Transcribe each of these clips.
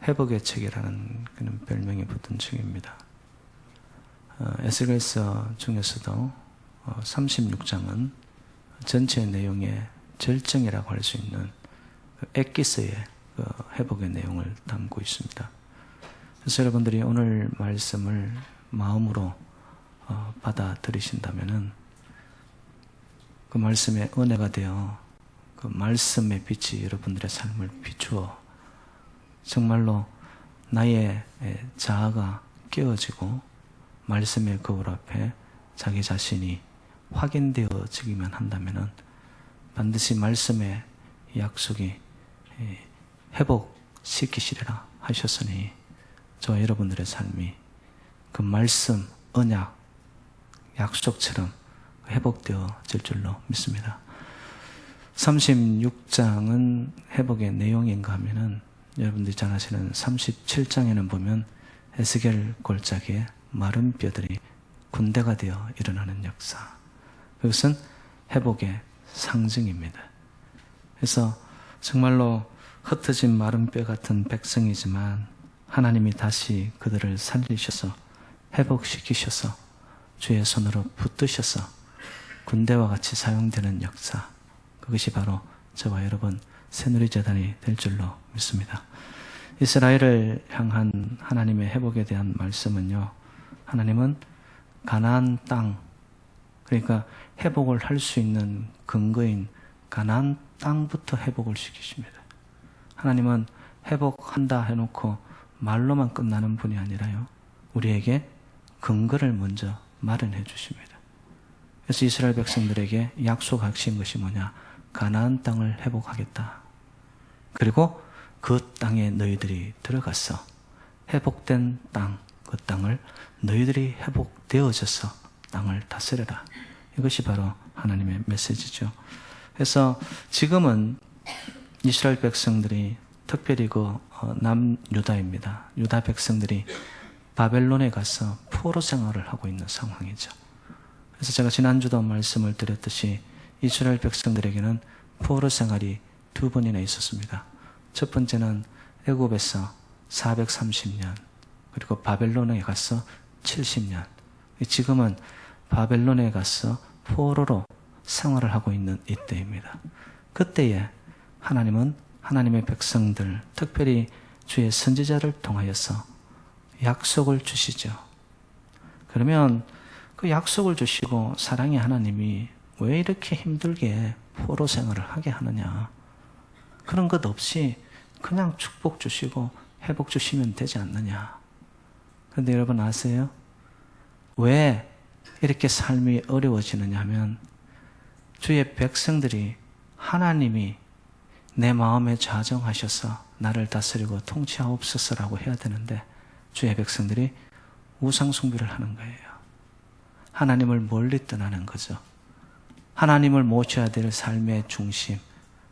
회복의 책이라는 그런 별명이 붙은 책입니다. 에스겔서 중에서도 36장은 전체 내용의 절정이라고 할 수 있는 엑기스의 회복의 내용을 담고 있습니다. 그래서 여러분들이 오늘 말씀을 마음으로 받아들이신다면은 그 말씀의 은혜가 되어 그 말씀의 빛이 여러분들의 삶을 비추어 정말로 나의 자아가 깨어지고 말씀의 거울 앞에 자기 자신이 확인되어지기만 한다면은 반드시 말씀의 약속이 회복시키시리라 하셨으니 저와 여러분들의 삶이 그 말씀, 언약, 약속처럼 회복되어질 줄로 믿습니다. 36장은 회복의 내용인가 하면은 여러분들이 잘 아시는 37장에는 보면 에스겔 골짜기에 마른 뼈들이 군대가 되어 일어나는 역사. 그것은 회복의 상징입니다. 그래서 정말로 흩어진 마른 뼈 같은 백성이지만 하나님이 다시 그들을 살리셔서 회복시키셔서 주의 손으로 붙드셔서 군대와 같이 사용되는 역사. 그것이 바로 저와 여러분 새누리재단이 될 줄로 믿습니다. 이스라엘을 향한 하나님의 회복에 대한 말씀은요, 하나님은 가나안 땅, 그러니까 회복을 할 수 있는 근거인 가나안 땅부터 회복을 시키십니다. 하나님은 회복한다 해놓고 말로만 끝나는 분이 아니라요, 우리에게 근거를 먼저 마련해 주십니다. 그래서 이스라엘 백성들에게 약속하신 것이 뭐냐? 가나안 땅을 회복하겠다. 그리고 그 땅에 너희들이 들어가서 회복된 땅, 그 땅을 너희들이 회복되어져서 땅을 다스려라. 이것이 바로 하나님의 메시지죠. 그래서 지금은 이스라엘 백성들이 특별히 남유다입니다. 유다 백성들이 바벨론에 가서 포로 생활을 하고 있는 상황이죠. 그래서 제가 지난주도 말씀을 드렸듯이 이스라엘 백성들에게는 포로 생활이 두 번이나 있었습니다. 첫 번째는 애굽에서 430년, 그리고 바벨론에 가서 70년. 지금은 바벨론에 가서 포로로 생활을 하고 있는 이때입니다. 그때에 하나님은 하나님의 백성들, 특별히 주의 선지자를 통하여서 약속을 주시죠. 그러면 그 약속을 주시고 사랑의 하나님이 왜 이렇게 힘들게 포로 생활을 하게 하느냐? 그런 것 없이 그냥 축복 주시고 회복 주시면 되지 않느냐? 그런데 여러분 아세요? 왜 이렇게 삶이 어려워지느냐 하면 주의 백성들이 하나님이 내 마음에 좌정하셔서 나를 다스리고 통치하옵소서라고 해야 되는데 주의 백성들이 우상 숭배를 하는 거예요. 하나님을 멀리 떠나는 거죠. 하나님을 모셔야 될 삶의 중심,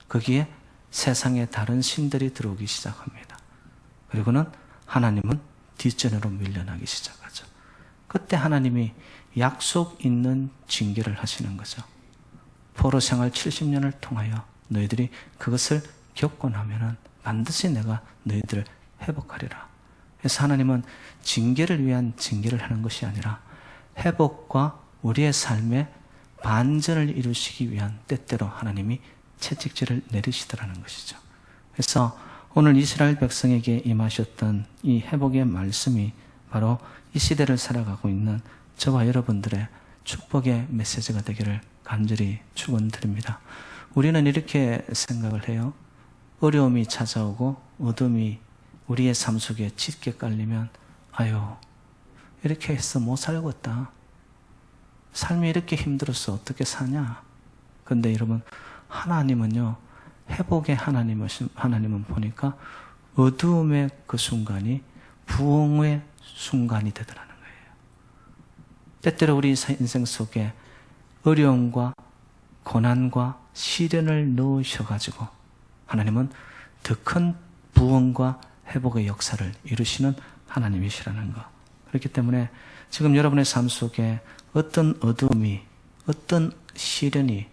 거기에 세상의 다른 신들이 들어오기 시작합니다. 그리고는 하나님은 뒷전으로 밀려나기 시작하죠. 그때 하나님이 약속 있는 징계를 하시는 거죠. 포로 생활 70년을 통하여 너희들이 그것을 겪고 나면은 반드시 내가 너희들을 회복하리라. 그래서 하나님은 징계를 위한 징계를 하는 것이 아니라 회복과 우리의 삶의 반전을 이루시기 위한 때때로 하나님이 채찍질을 내리시더라는 것이죠. 그래서 오늘 이스라엘 백성에게 임하셨던 이 회복의 말씀이 바로 이 시대를 살아가고 있는 저와 여러분들의 축복의 메시지가 되기를 간절히 축원드립니다. 우리는 이렇게 생각을 해요. 어려움이 찾아오고 어둠이 우리의 삶 속에 짙게 깔리면 아유, 이렇게 해서 못 살겠다. 삶이 이렇게 힘들어서 어떻게 사냐? 그런데 여러분, 하나님은요, 회복의 하나님은 보니까 어두움의 그 순간이 부흥의 순간이 되더라는 거예요. 때때로 우리 인생 속에 어려움과 고난과 시련을 넣으셔가지고 하나님은 더 큰 부흥과 회복의 역사를 이루시는 하나님이시라는 것. 그렇기 때문에 지금 여러분의 삶 속에 어떤 어둠이, 어떤 시련이,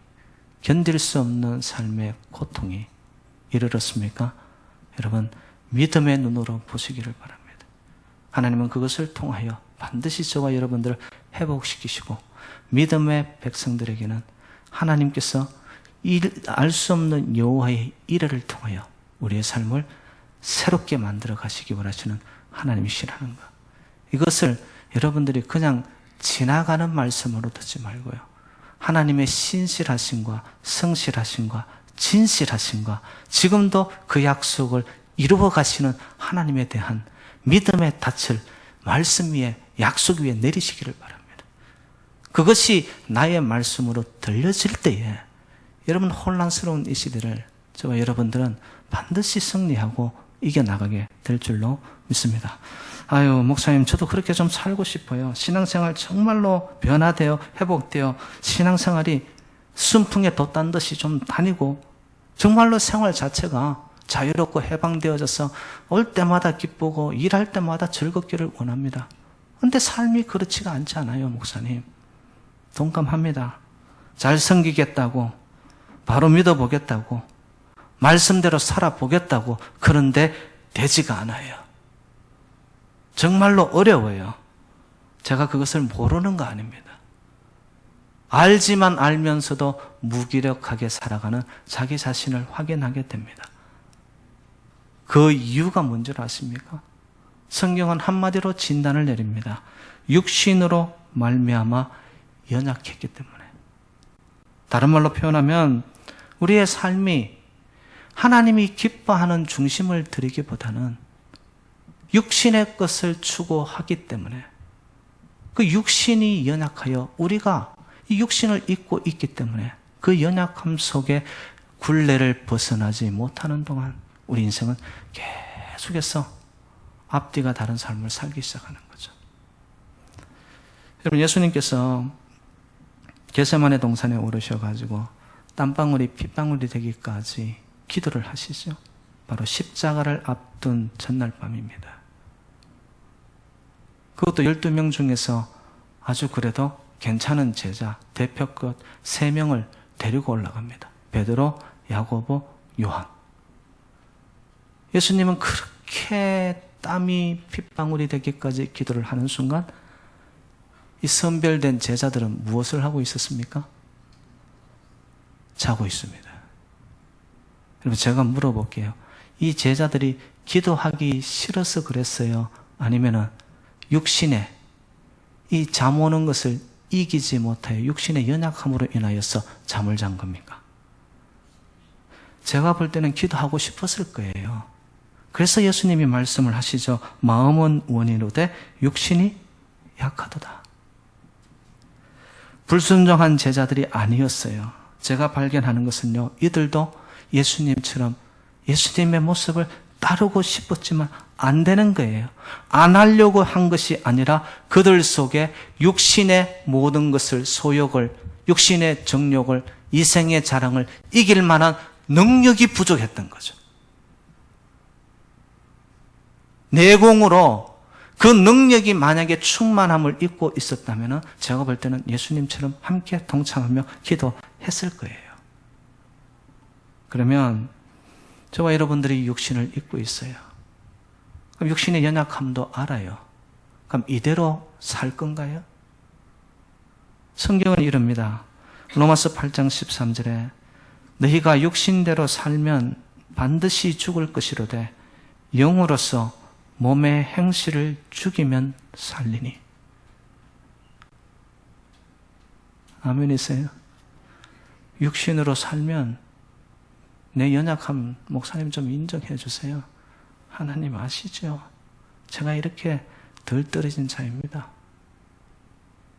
견딜 수 없는 삶의 고통이 이르렀습니까? 여러분 믿음의 눈으로 보시기를 바랍니다. 하나님은 그것을 통하여 반드시 저와 여러분들을 회복시키시고 믿음의 백성들에게는 하나님께서 알 수 없는 여호와의 일을 통하여 우리의 삶을 새롭게 만들어 가시기 원하시는 하나님이시라는 것. 이것을 여러분들이 그냥 지나가는 말씀으로 듣지 말고요. 하나님의 신실하심과 성실하심과 진실하심과 지금도 그 약속을 이루어 가시는 하나님에 대한 믿음의 닻을 말씀 위에 약속 위에 내리시기를 바랍니다. 그것이 나의 말씀으로 들려질 때에 여러분 혼란스러운 이 시대를 저와 여러분들은 반드시 승리하고 이겨나가게 될 줄로 믿습니다. 아유, 목사님, 저도 그렇게 좀 살고 싶어요. 신앙생활 정말로 변화되어 회복되어 신앙생활이 순풍에 돛단 듯이 좀 다니고 정말로 생활 자체가 자유롭고 해방되어져서 올 때마다 기쁘고 일할 때마다 즐겁기를 원합니다. 그런데 삶이 그렇지가 않지 않아요, 목사님. 동감합니다. 잘 섬기겠다고, 바로 믿어보겠다고, 말씀대로 살아보겠다고, 그런데 되지가 않아요. 정말로 어려워요. 제가 그것을 모르는 거 아닙니다. 알지만 알면서도 무기력하게 살아가는 자기 자신을 확인하게 됩니다. 그 이유가 뭔지 아십니까? 성경은 한마디로 진단을 내립니다. 육신으로 말미암아 연약했기 때문에. 다른 말로 표현하면 우리의 삶이 하나님이 기뻐하는 중심을 드리기보다는 육신의 것을 추구하기 때문에 그 육신이 연약하여 우리가 이 육신을 입고 있기 때문에 그 연약함 속에 굴레를 벗어나지 못하는 동안 우리 인생은 계속해서 앞뒤가 다른 삶을 살기 시작하는 거죠. 여러분, 예수님께서 겟세마네 동산에 오르셔가지고 땀방울이 핏방울이 되기까지 기도를 하시죠. 바로 십자가를 앞둔 전날 밤입니다. 그것도 12명 중에서 아주 그래도 괜찮은 제자, 대표급 3명을 데리고 올라갑니다. 베드로, 야고보, 요한. 예수님은 그렇게 땀이 핏방울이 되기까지 기도를 하는 순간 이 선별된 제자들은 무엇을 하고 있었습니까? 자고 있습니다. 여러분, 제가 물어볼게요. 이 제자들이 기도하기 싫어서 그랬어요? 아니면은 육신에 이 잠 오는 것을 이기지 못하여 육신의 연약함으로 인하여서 잠을 잔 겁니까? 제가 볼 때는 기도하고 싶었을 거예요. 그래서 예수님이 말씀을 하시죠. 마음은 원이로되 육신이 약하도다. 불순종한 제자들이 아니었어요. 제가 발견하는 것은요, 이들도 예수님처럼 예수님의 모습을 따르고 싶었지만 안 되는 거예요. 안 하려고 한 것이 아니라 그들 속에 육신의 모든 것을, 소욕을, 육신의 정욕을, 이생의 자랑을 이길 만한 능력이 부족했던 거죠. 내공으로 그 능력이 만약에 충만함을 입고 있었다면 제가 볼 때는 예수님처럼 함께 동참하며 기도했을 거예요. 그러면 저와 여러분들이 육신을 입고 있어요. 그럼 육신의 연약함도 알아요. 그럼 이대로 살 건가요? 성경은 이럽니다. 로마서 8장 13절에 너희가 육신대로 살면 반드시 죽을 것이로되 영으로서 몸의 행실을 죽이면 살리니. 아멘이세요? 육신으로 살면 내 연약함 목사님 좀 인정해 주세요. 하나님 아시죠? 제가 이렇게 덜 떨어진 자입니다.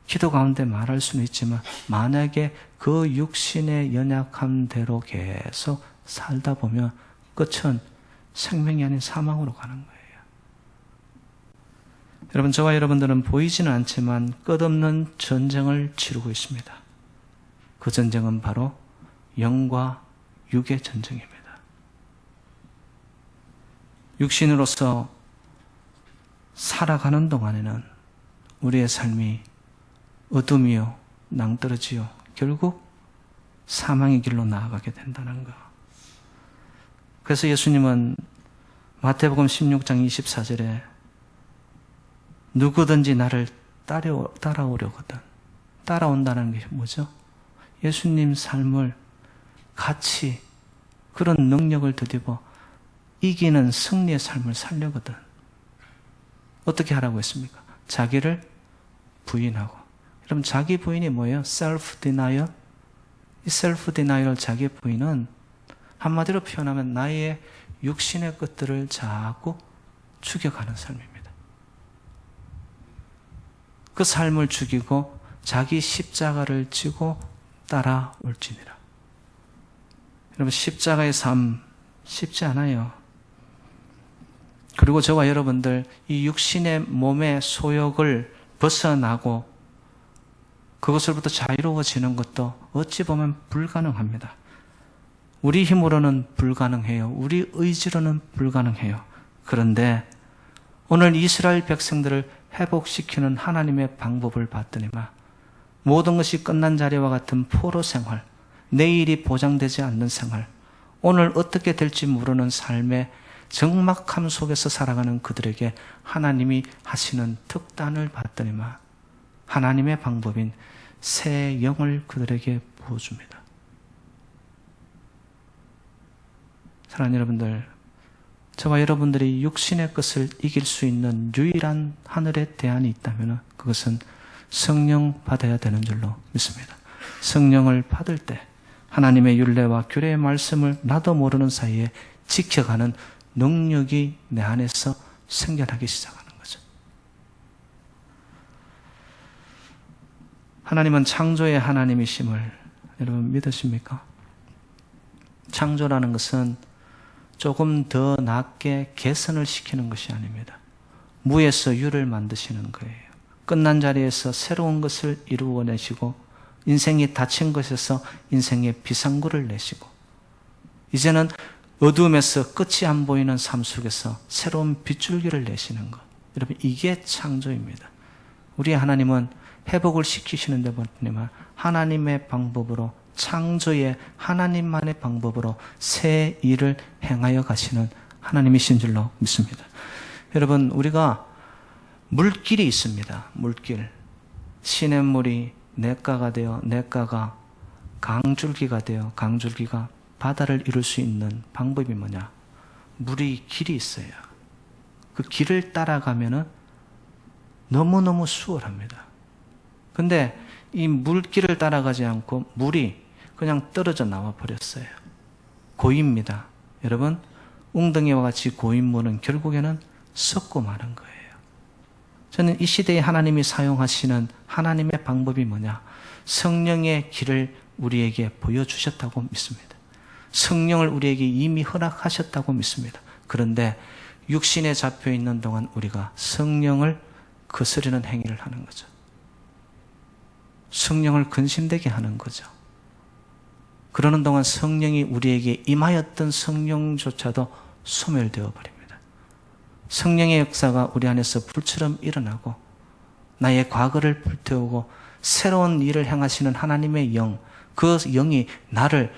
기도 가운데 말할 수는 있지만 만약에 그 육신의 연약함대로 계속 살다 보면 끝은 생명이 아닌 사망으로 가는 거예요. 여러분, 저와 여러분들은 보이지는 않지만 끝없는 전쟁을 치르고 있습니다. 그 전쟁은 바로 영과 육의 전쟁입니다. 육신으로서 살아가는 동안에는 우리의 삶이 어둠이요, 낭떠러지요, 결국 사망의 길로 나아가게 된다는 것. 그래서 예수님은 마태복음 16장 24절에 누구든지 나를 따라오려거든. 따라온다는 게 뭐죠? 예수님 삶을 같이 그런 능력을 드디어 이기는 승리의 삶을 살려거든. 어떻게 하라고 했습니까? 자기를 부인하고. 여러분, 자기 부인이 뭐예요? self denial. 이 self denial, 자기 부인은 한마디로 표현하면 나의 육신의 것들을 자꾸 죽여가는 삶입니다. 그 삶을 죽이고 자기 십자가를 지고 따라올지니라. 여러분, 십자가의 삶 쉽지 않아요. 그리고 저와 여러분들 이 육신의 몸의 소욕을 벗어나고 그것으로부터 자유로워지는 것도 어찌 보면 불가능합니다. 우리 힘으로는 불가능해요. 우리 의지로는 불가능해요. 그런데 오늘 이스라엘 백성들을 회복시키는 하나님의 방법을 봤더니만 모든 것이 끝난 자리와 같은 포로 생활, 내일이 보장되지 않는 생활, 오늘 어떻게 될지 모르는 삶의 적막함 속에서 살아가는 그들에게 하나님이 하시는 특단을 봤더니만 하나님의 방법인 새 영을 그들에게 부어줍니다. 사랑하는 여러분들, 저와 여러분들이 육신의 것을 이길 수 있는 유일한 하늘의 대안이 있다면 그것은 성령 받아야 되는 줄로 믿습니다. 성령을 받을 때 하나님의 율례와 규례의 말씀을 나도 모르는 사이에 지켜가는 능력이 내 안에서 생겨나기 시작하는 거죠. 하나님은 창조의 하나님이심을 여러분 믿으십니까? 창조라는 것은 조금 더 낮게 개선을 시키는 것이 아닙니다. 무에서 유를 만드시는 거예요. 끝난 자리에서 새로운 것을 이루어내시고 인생이 닫힌 것에서 인생의 비상구를 내시고 이제는 어둠에서 끝이 안 보이는 삶 속에서 새로운 빗줄기를 내시는 것. 여러분, 이게 창조입니다. 우리 하나님은 회복을 시키시는 데 보니까 하나님의 방법으로, 창조의 하나님만의 방법으로 새 일을 행하여 가시는 하나님이신 줄로 믿습니다. 여러분, 우리가 물길이 있습니다. 물길. 시냇물이 냇가가 되어 냇가가 강줄기가 되어 강줄기가 바다를 이룰 수 있는 방법이 뭐냐? 물이 길이 있어요. 그 길을 따라가면은 너무너무 수월합니다. 근데 이 물길을 따라가지 않고 물이 그냥 떨어져 나와 버렸어요. 고입니다. 여러분, 웅덩이와 같이 고인 물은 결국에는 썩고 마는 거예요. 저는 이 시대에 하나님이 사용하시는 하나님의 방법이 뭐냐? 성령의 길을 우리에게 보여주셨다고 믿습니다. 성령을 우리에게 이미 허락하셨다고 믿습니다. 그런데 육신에 잡혀 있는 동안 우리가 성령을 거스르는 행위를 하는 거죠. 성령을 근심되게 하는 거죠. 그러는 동안 성령이 우리에게 임하였던 성령조차도 소멸되어 버립니다. 성령의 역사가 우리 안에서 불처럼 일어나고 나의 과거를 불태우고 새로운 일을 행하시는 하나님의 영, 그 영이 나를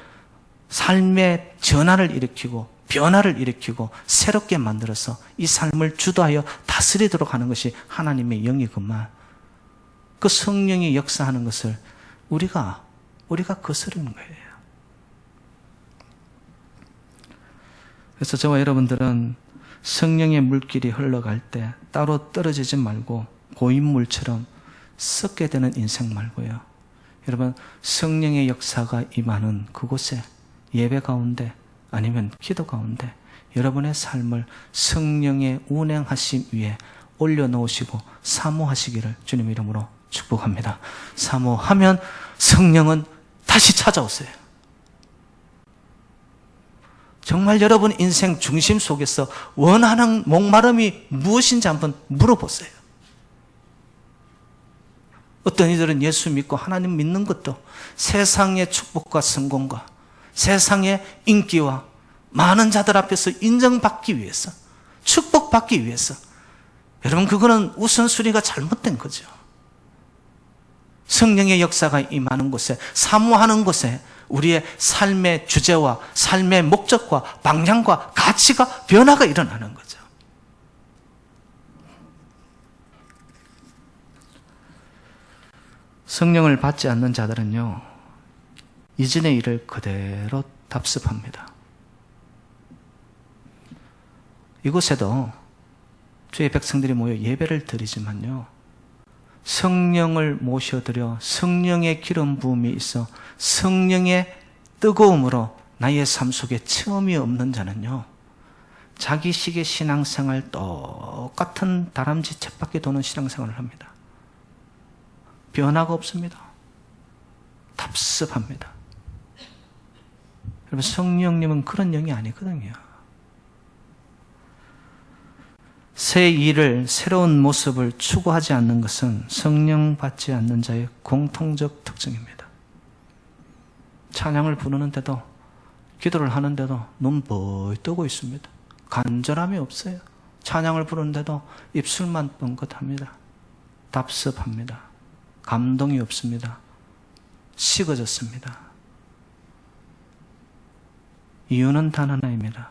삶의 전환을 일으키고 변화를 일으키고 새롭게 만들어서 이 삶을 주도하여 다스리도록 하는 것이 하나님의 영이구만. 그 성령이 역사하는 것을 우리가 거스르는 거예요. 그래서 저와 여러분들은 성령의 물길이 흘러갈 때 따로 떨어지지 말고 고인물처럼 썩게 되는 인생 말고요. 여러분, 성령의 역사가 임하는 그곳에 예배 가운데 아니면 기도 가운데 여러분의 삶을 성령의 운행하심 위에 올려놓으시고 사모하시기를 주님 이름으로 축복합니다. 사모하면 성령은 다시 찾아오세요. 정말 여러분 인생 중심 속에서 원하는 목마름이 무엇인지 한번 물어보세요. 어떤 이들은 예수 믿고 하나님 믿는 것도 세상의 축복과 성공과 세상의 인기와 많은 자들 앞에서 인정받기 위해서, 축복받기 위해서. 여러분, 그거는 우선순위가 잘못된 거죠. 성령의 역사가 임하는 곳에, 사모하는 곳에 우리의 삶의 주제와 삶의 목적과 방향과 가치가 변화가 일어나는 거죠. 성령을 받지 않는 자들은요, 이전의 일을 그대로 답습합니다. 이곳에도 주의 백성들이 모여 예배를 드리지만요, 성령을 모셔드려 성령의 기름 부음이 있어 성령의 뜨거움으로 나의 삶 속에 처음이 없는 자는요, 자기식의 신앙생활, 똑같은 다람쥐 쳇바퀴 도는 신앙생활을 합니다. 변화가 없습니다. 답습합니다. 여러분, 성령님은 그런 영이 아니거든요. 새 일을, 새로운 모습을 추구하지 않는 것은 성령 받지 않는 자의 공통적 특징입니다. 찬양을 부르는데도, 기도를 하는데도 눈 벌 뜨고 있습니다. 간절함이 없어요. 찬양을 부르는데도 입술만 뻥긋합니다. 답습합니다. 감동이 없습니다. 식어졌습니다. 이유는 단 하나입니다.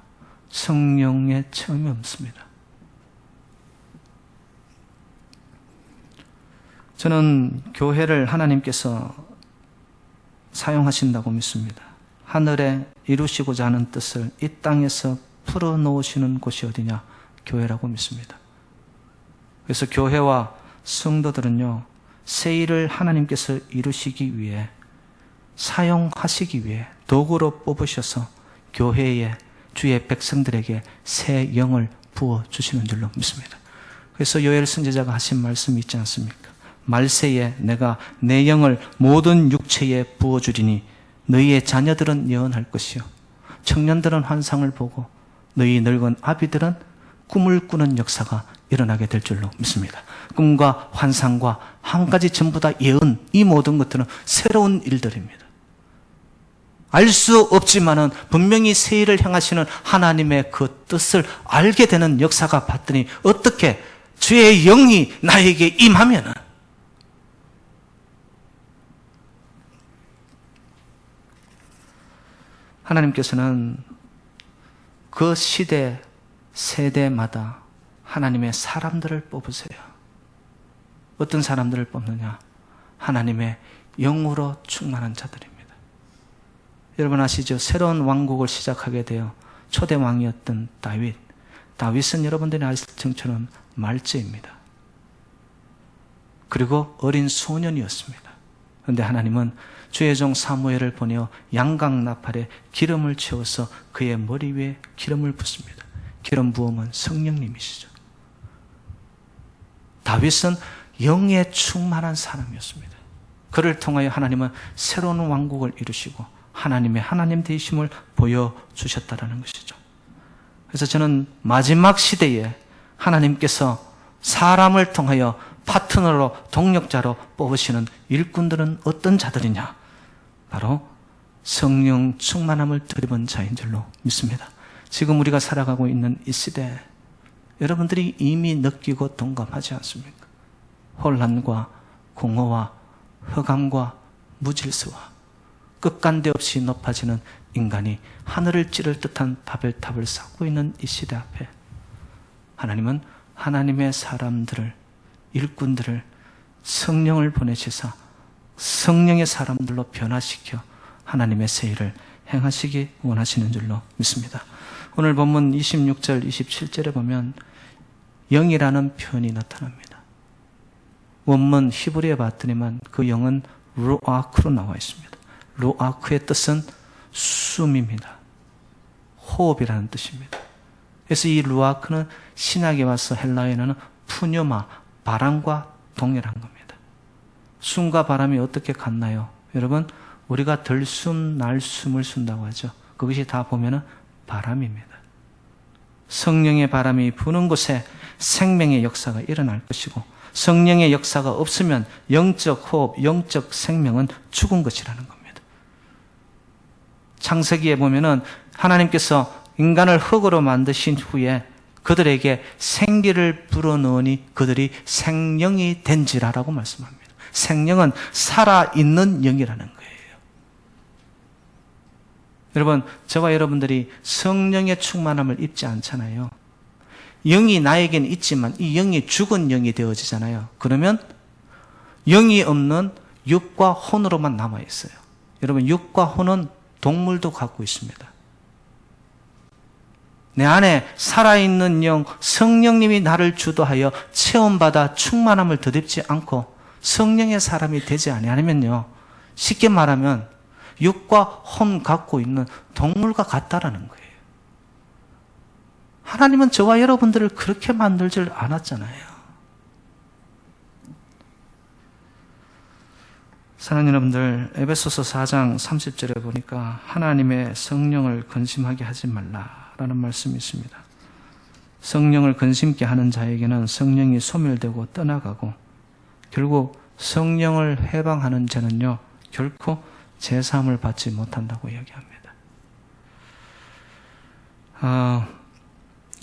성령의 체험이 없습니다. 저는 교회를 하나님께서 사용하신다고 믿습니다. 하늘에 이루시고자 하는 뜻을 이 땅에서 풀어놓으시는 곳이 어디냐? 교회라고 믿습니다. 그래서 교회와 성도들은요, 새 일을 하나님께서 이루시기 위해, 사용하시기 위해 도구로 뽑으셔서 교회에, 주의 백성들에게 새 영을 부어주시는 줄로 믿습니다. 그래서 요엘 선지자가 하신 말씀이 있지 않습니까? 말세에 내가 내 영을 모든 육체에 부어주리니 너희의 자녀들은 예언할 것이요, 청년들은 환상을 보고 너희 늙은 아비들은 꿈을 꾸는 역사가 일어나게 될 줄로 믿습니다. 꿈과 환상과 한 가지 전부 다 예언, 이 모든 것들은 새로운 일들입니다. 알 수 없지만은 분명히 새 일을 행하시는 하나님의 그 뜻을 알게 되는 역사가 봤더니, 어떻게 주의 영이 나에게 임하면은 하나님께서는 그 시대, 세대마다 하나님의 사람들을 뽑으세요. 어떤 사람들을 뽑느냐? 하나님의 영으로 충만한 자들입니다. 여러분 아시죠? 새로운 왕국을 시작하게 되어 초대 왕이었던 다윗은 여러분들이 아실 것처럼 말제입니다. 그리고 어린 소년이었습니다. 그런데 하나님은 주의 종 사무엘을 보내어 양각 나팔에 기름을 채워서 그의 머리 위에 기름을 붓습니다. 기름 부음은 성령님이시죠. 다윗은 영에 충만한 사람이었습니다. 그를 통하여 하나님은 새로운 왕국을 이루시고 하나님의 하나님 되심을 보여주셨다는 것이죠. 그래서 저는 마지막 시대에 하나님께서 사람을 통하여 파트너로, 동력자로 뽑으시는 일꾼들은 어떤 자들이냐? 바로 성령 충만함을 드리본 자인 줄로 믿습니다. 지금 우리가 살아가고 있는 이 시대, 여러분들이 이미 느끼고 동감하지 않습니까? 혼란과 공허와 흑암과 무질서와 끝간데 없이 높아지는 인간이 하늘을 찌를 듯한 바벨탑을 쌓고 있는 이 시대 앞에 하나님은 하나님의 사람들을, 일꾼들을, 성령을 보내시사 성령의 사람들로 변화시켜 하나님의 새 일을 행하시기 원하시는 줄로 믿습니다. 오늘 본문 26절, 27절에 보면 영이라는 표현이 나타납니다. 원문 히브리에 봤더니만 그 영은 루아크로 나와 있습니다. 루아크의 뜻은 숨입니다. 호흡이라는 뜻입니다. 그래서 이 루아크는 신약에 와서 헬라어에는 푸뉴마, 바람과 동일한 겁니다. 숨과 바람이 어떻게 같나요? 여러분, 우리가 들숨, 날숨을 쉰다고 하죠. 그것이 다 보면은 바람입니다. 성령의 바람이 부는 곳에 생명의 역사가 일어날 것이고, 성령의 역사가 없으면 영적 호흡, 영적 생명은 죽은 것이라는 겁니다. 창세기에 보면은 하나님께서 인간을 흙으로 만드신 후에 그들에게 생기를 불어넣으니 그들이 생명이 된지라라고 말씀합니다. 생명은 살아있는 영이라는 거예요. 여러분, 저와 여러분들이 성령의 충만함을 입지 않잖아요. 영이 나에게는 있지만 이 영이 죽은 영이 되어지잖아요. 그러면 영이 없는 육과 혼으로만 남아있어요. 여러분, 육과 혼은 동물도 갖고 있습니다. 내 안에 살아있는 영, 성령님이 나를 주도하여 체험받아 충만함을 덧입지 않고 성령의 사람이 되지 아니하면요, 쉽게 말하면 육과 혼 갖고 있는 동물과 같다라는 거예요. 하나님은 저와 여러분들을 그렇게 만들질 않았잖아요. 사랑하는 여러분들, 에베소서 4장 30절에 보니까 하나님의 성령을 근심하게 하지 말라라는 말씀이 있습니다. 성령을 근심케 하는 자에게는 성령이 소멸되고 떠나가고, 결국 성령을 해방하는 자는요, 결코 제사함을 받지 못한다고 이야기합니다.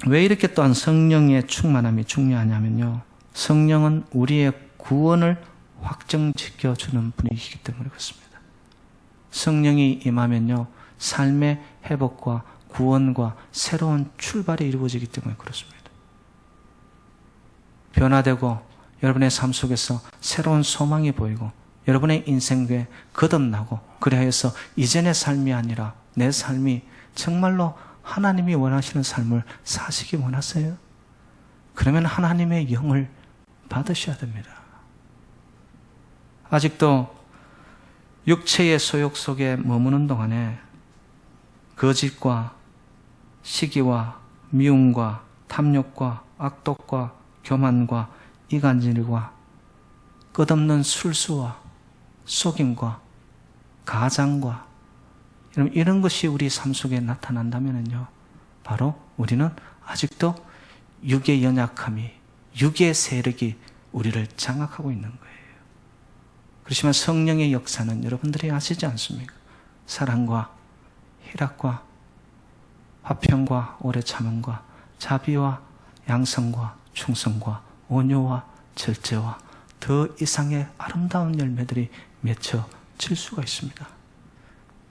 왜 이렇게 또한 성령의 충만함이 중요하냐면요, 성령은 우리의 구원을 확정지켜주는 분이기 때문에 그렇습니다. 성령이 임하면요, 삶의 회복과 구원과 새로운 출발이 이루어지기 때문에 그렇습니다. 변화되고 여러분의 삶 속에서 새로운 소망이 보이고 여러분의 인생에 거듭나고, 그래서 이전의 삶이 아니라 내 삶이 정말로 하나님이 원하시는 삶을 사시기 원하세요? 그러면 하나님의 영을 받으셔야 됩니다. 아직도 육체의 소욕 속에 머무는 동안에 거짓과 시기와 미움과 탐욕과 악독과 교만과 이간질과 끝없는 술수와 속임과 가장과 이런 것이 우리 삶 속에 나타난다면요, 바로 우리는 아직도 육의 연약함이, 육의 세력이 우리를 장악하고 있는 거예요. 그렇지만 성령의 역사는 여러분들이 아시지 않습니까? 사랑과 희락과 화평과 오래 참음과 자비와 양성과 충성과 온유와 절제와 더 이상의 아름다운 열매들이 맺혀질 수가 있습니다.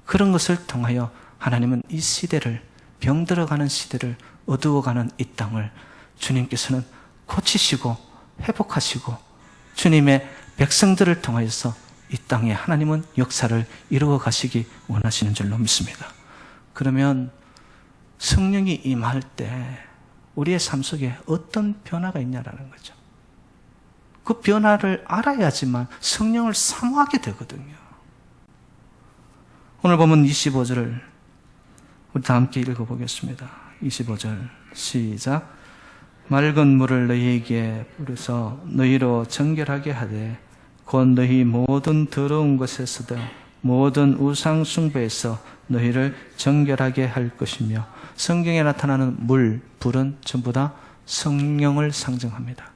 그런 것을 통하여 하나님은 이 시대를, 병들어가는 시대를, 어두워가는 이 땅을 주님께서는 고치시고 회복하시고 주님의 백성들을 통하여서 이 땅에 하나님은 역사를 이루어 가시기 원하시는 줄로 믿습니다. 그러면 성령이 임할 때 우리의 삶 속에 어떤 변화가 있냐라는 거죠. 그 변화를 알아야지만 성령을 사모하게 되거든요. 오늘 보면 25절을 우리 다 함께 읽어보겠습니다. 25절 시작. 맑은 물을 너희에게 뿌려서 너희로 정결하게 하되 곧 너희 모든 더러운 것에서도 모든 우상 숭배에서 너희를 정결하게 할 것이며, 성경에 나타나는 물, 불은 전부 다 성령을 상징합니다.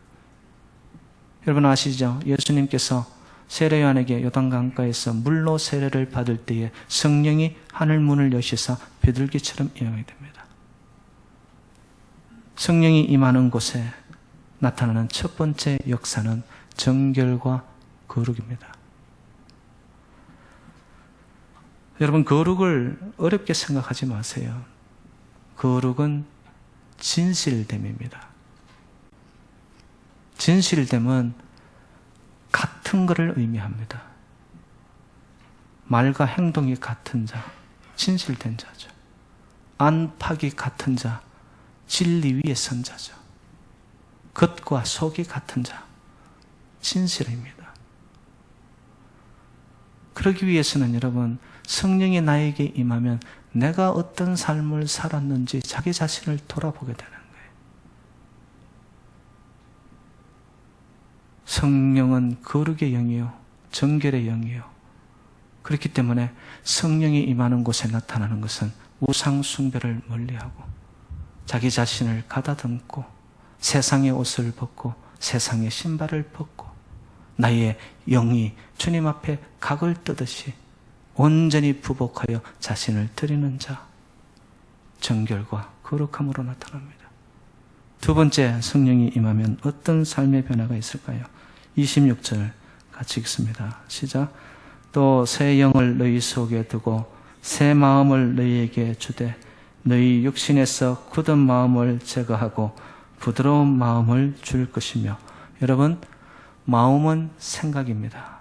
여러분 아시죠? 예수님께서 세례 요한에게 요단강가에서 물로 세례를 받을 때에 성령이 하늘 문을 여시사 비둘기처럼 임하게 됩니다. 성령이 임하는 곳에 나타나는 첫 번째 역사는 정결과 거룩입니다. 여러분, 거룩을 어렵게 생각하지 마세요. 거룩은 진실됨입니다. 진실됨은 같은 것을 의미합니다. 말과 행동이 같은 자, 진실된 자죠. 안팎이 같은 자, 진리 위에 선 자죠. 겉과 속이 같은 자, 진실입니다. 그러기 위해서는 여러분, 성령이 나에게 임하면 내가 어떤 삶을 살았는지 자기 자신을 돌아보게 되는 거예요. 성령은 거룩의 영이요, 정결의 영이요. 그렇기 때문에 성령이 임하는 곳에 나타나는 것은 우상 숭배를 멀리하고 자기 자신을 가다듬고 세상의 옷을 벗고 세상의 신발을 벗고 나의 영이 주님 앞에 각을 뜨듯이 온전히 부복하여 자신을 드리는 자, 정결과 거룩함으로 나타납니다. 두 번째, 성령이 임하면 어떤 삶의 변화가 있을까요? 26절 같이 읽습니다. 시작. 또 새 영을 너희 속에 두고 새 마음을 너희에게 주되 너희 육신에서 굳은 마음을 제거하고 부드러운 마음을 줄 것이며. 여러분, 마음은 생각입니다.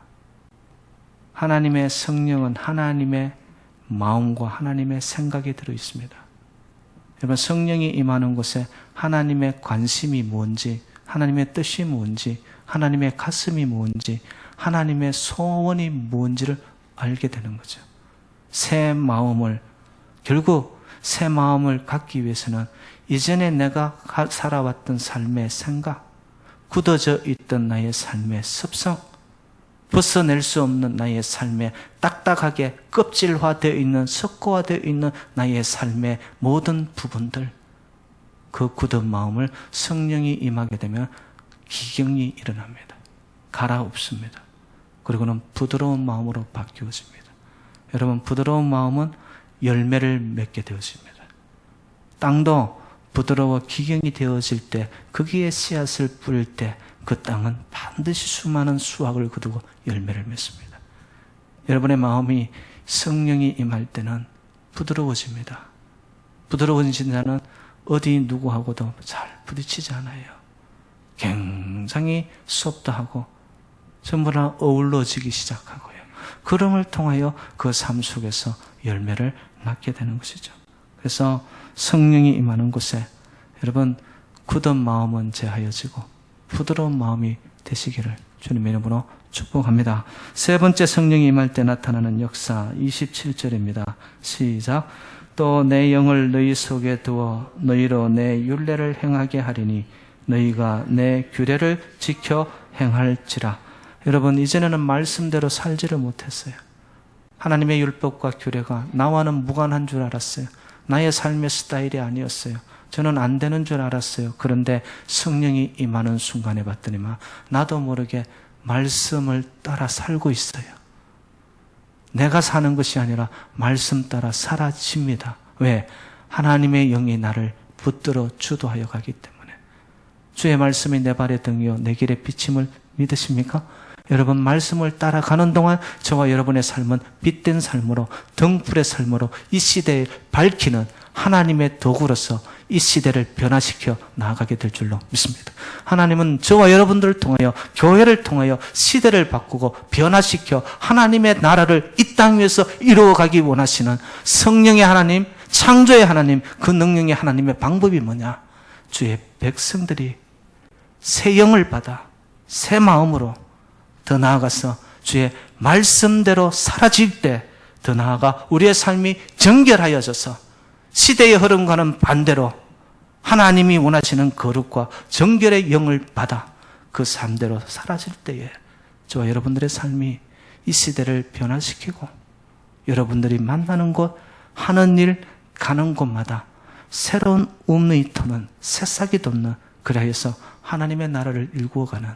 하나님의 성령은 하나님의 마음과 하나님의 생각이 들어있습니다. 여러분, 성령이 임하는 곳에 하나님의 관심이 뭔지, 하나님의 뜻이 뭔지, 하나님의 가슴이 뭔지, 하나님의 소원이 뭔지를 알게 되는 거죠. 새 마음을, 결국 새 마음을 갖기 위해서는 이전에 내가 살아왔던 삶의 생각, 굳어져 있던 나의 삶의 습성, 벗어낼 수 없는 나의 삶에 딱딱하게 껍질화되어 있는, 석고화되어 있는 나의 삶의 모든 부분들, 그 굳은 마음을 성령이 임하게 되면 기경이 일어납니다. 갈아엎습니다. 그리고는 부드러운 마음으로 바뀌어집니다. 여러분, 부드러운 마음은 열매를 맺게 되어집니다. 땅도 부드러워 기경이 되어질 때, 거기에 씨앗을 뿌릴 때 그 땅은 반드시 수많은 수확을 거두고 열매를 맺습니다. 여러분의 마음이 성령이 임할 때는 부드러워집니다. 부드러워진 자는 어디 누구하고도 잘 부딪히지 않아요. 굉장히 소프트하고 전부 다 어울러지기 시작하고요. 그럼을 통하여 그 삶 속에서 열매를 낳게 되는 것이죠. 그래서 성령이 임하는 곳에 여러분, 굳은 마음은 제하여지고 부드러운 마음이 되시기를 주님의 이름으로 축복합니다. 세 번째, 성령이 임할 때 나타나는 역사 27절입니다. 시작. 또 내 영을 너희 속에 두어 너희로 내 율례를 행하게 하리니 너희가 내 규례를 지켜 행할지라. 여러분, 이전에는 말씀대로 살지를 못했어요. 하나님의 율법과 규례가 나와는 무관한 줄 알았어요. 나의 삶의 스타일이 아니었어요. 저는 안 되는 줄 알았어요. 그런데 성령이 임하는 순간에 봤더니만 나도 모르게 말씀을 따라 살고 있어요. 내가 사는 것이 아니라 말씀 따라 사라집니다. 왜? 하나님의 영이 나를 붙들어 주도하여 가기 때문에. 주의 말씀이 내 발의 등이요 내 길의 비침을 믿으십니까? 여러분, 말씀을 따라가는 동안 저와 여러분의 삶은 빛된 삶으로, 등불의 삶으로 이 시대에 밝히는 하나님의 도구로서 이 시대를 변화시켜 나아가게 될 줄로 믿습니다. 하나님은 저와 여러분들을 통하여, 교회를 통하여 시대를 바꾸고 변화시켜 하나님의 나라를 이 땅 위에서 이루어가기 원하시는 성령의 하나님, 창조의 하나님, 그 능력의 하나님의 방법이 뭐냐? 주의 백성들이 새 영을 받아 새 마음으로 더 나아가서 주의 말씀대로 사라질 때, 더 나아가 우리의 삶이 정결하여져서 시대의 흐름과는 반대로 하나님이 원하시는 거룩과 정결의 영을 받아 그 삶대로 사라질 때에 저와 여러분들의 삶이 이 시대를 변화시키고 여러분들이 만나는 곳, 하는 일, 가는 곳마다 새로운 음의 터는 새싹이 돋는, 그리하여서 하나님의 나라를 일구어가는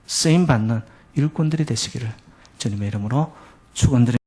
쓰임받는 일꾼들이 되시기를 주님의 이름으로 축원드립니다.